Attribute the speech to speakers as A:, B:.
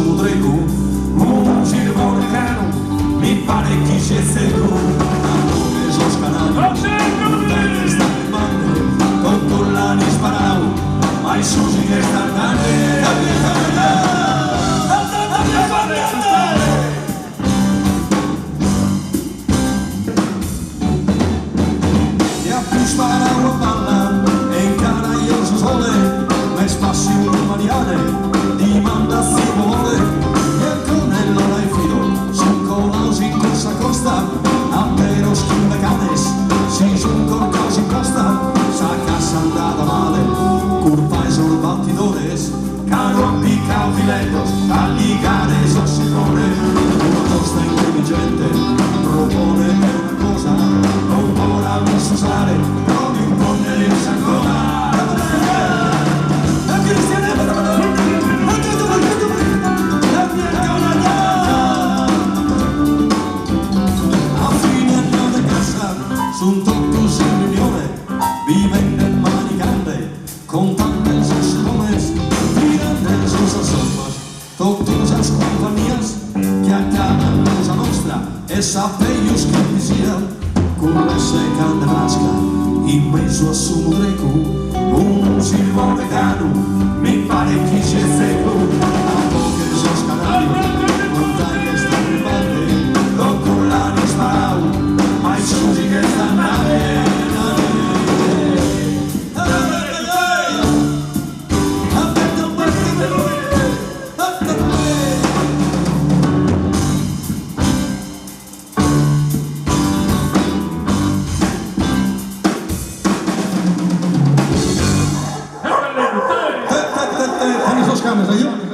A: suo dreco, un circo cano, mi pare chi c'è tu, che sono scanato, montagne stanno bande, con collani sparavo, ma i susi che stanno sparavo a balla e in cara io so sole me spassi un maniale di manda si vuole e il colonnello dai filo son colosi in corsa costa a vero schiumbe canes si son con cosi costa sa cassa andata male curva esorbanti dores caro appicca filetos a ligare sossicone una costa intelligente propone una cosa non vorrà non si usare un tocco sin riunione viven en manicante con tantas astrones miran sus asombros todas las compañías que acaban cosa nostra e sapeios che vi sia con la seca nevrasca in mezzo a suo greco un silvo vegano mi pare chi c'è secco a poche sono scanali montagne stanno in bande con collani sparavo ma i susi che stanno con esos cambios, ¿yo?